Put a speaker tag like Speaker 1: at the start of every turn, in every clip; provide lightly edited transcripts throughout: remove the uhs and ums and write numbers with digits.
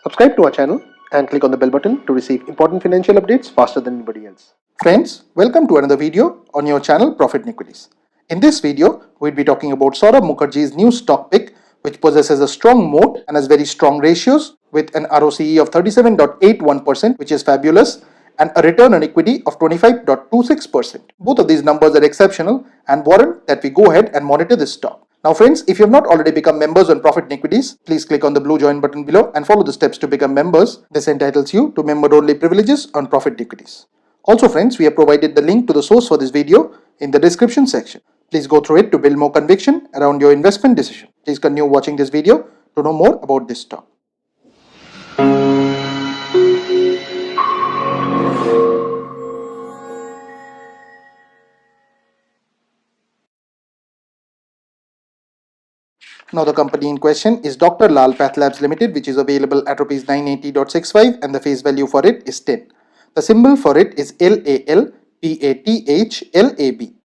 Speaker 1: Subscribe to our channel and click on the bell button to receive important financial updates faster than anybody else. Friends, welcome to another video on your channel Profit and Equities. In this video, we'll be talking about Saurabh Mukherjea's new stock pick, which possesses a strong moat and has very strong ratios with an ROCE of 37.81%, which is fabulous, and a return on equity of 25.26%. Both of these numbers are exceptional and warrant that we go ahead and monitor this stock. Now friends, if you have not already become members on Profit and Equities, please click on the blue join button below and follow the steps to become members. This entitles you to member-only privileges on Profit and Equities. Also friends, we have provided the link to the source for this video in the description section. Please go through it to build more conviction around your investment decision. Please continue watching this video to know more about this stock. Now the company in question is Dr. Lal PathLabs Limited, which is available at Rs 980.65 and the face value for it is 10. The symbol for it is LALPATHLAB.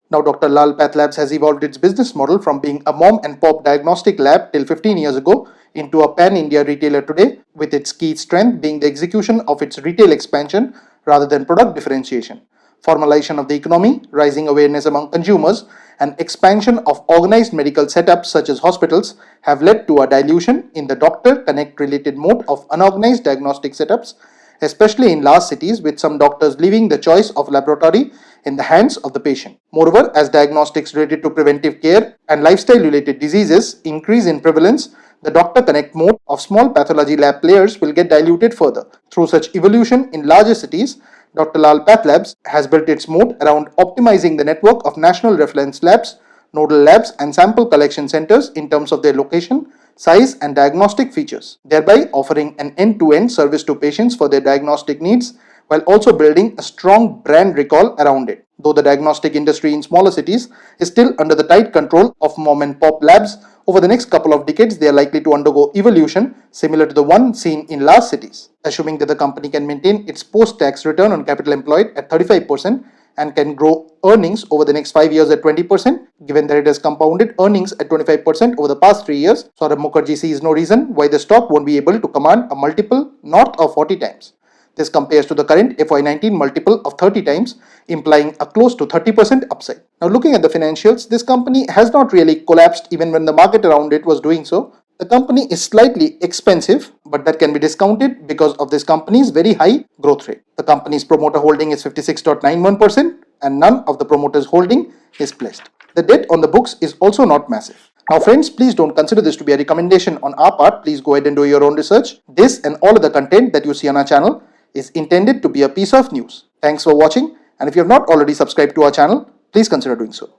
Speaker 1: Now Dr. Lal PathLabs has evolved its business model from being a mom and pop diagnostic lab till 15 years ago into a pan-India retailer today, with its key strength being the execution of its retail expansion rather than product differentiation. Formalization of the economy, rising awareness among consumers, and expansion of organized medical setups such as hospitals have led to a dilution in the doctor connect related mode of unorganized diagnostic setups, especially in large cities, with some doctors leaving the choice of laboratory in the hands of the patient. Moreover, as diagnostics related to preventive care and lifestyle related diseases increase in prevalence, the doctor connect mode of small pathology lab players will get diluted further. Through such evolution in larger cities, Dr. Lal PathLabs has built its moat around optimizing the network of national reference labs, nodal labs, and sample collection centers in terms of their location, size, and diagnostic features, thereby offering an end-to-end service to patients for their diagnostic needs, while also building a strong brand recall around it. Though the diagnostic industry in smaller cities is still under the tight control of mom and pop labs, over the next couple of decades, they are likely to undergo evolution similar to the one seen in large cities. Assuming that the company can maintain its post-tax return on capital employed at 35% and can grow earnings over the next 5 years at 20%, given that it has compounded earnings at 25% over the past 3 years, Saurabh Mukherjea sees no reason why the stock won't be able to command a multiple north of 40 times. This compares to the current FY19 multiple of 30 times, implying a close to 30% upside. Now looking at the financials, this company has not really collapsed even when the market around it was doing so. The company is slightly expensive, but that can be discounted because of this company's very high growth rate. The company's promoter holding is 56.91% and none of the promoters holding is pledged. The debt on the books is also not massive. Now friends, please don't consider this to be a recommendation on our part. Please go ahead and do your own research. This and all of the content that you see on our channel is intended to be a piece of news. Thanks for watching, and if you have not already subscribed to our channel, please consider doing so.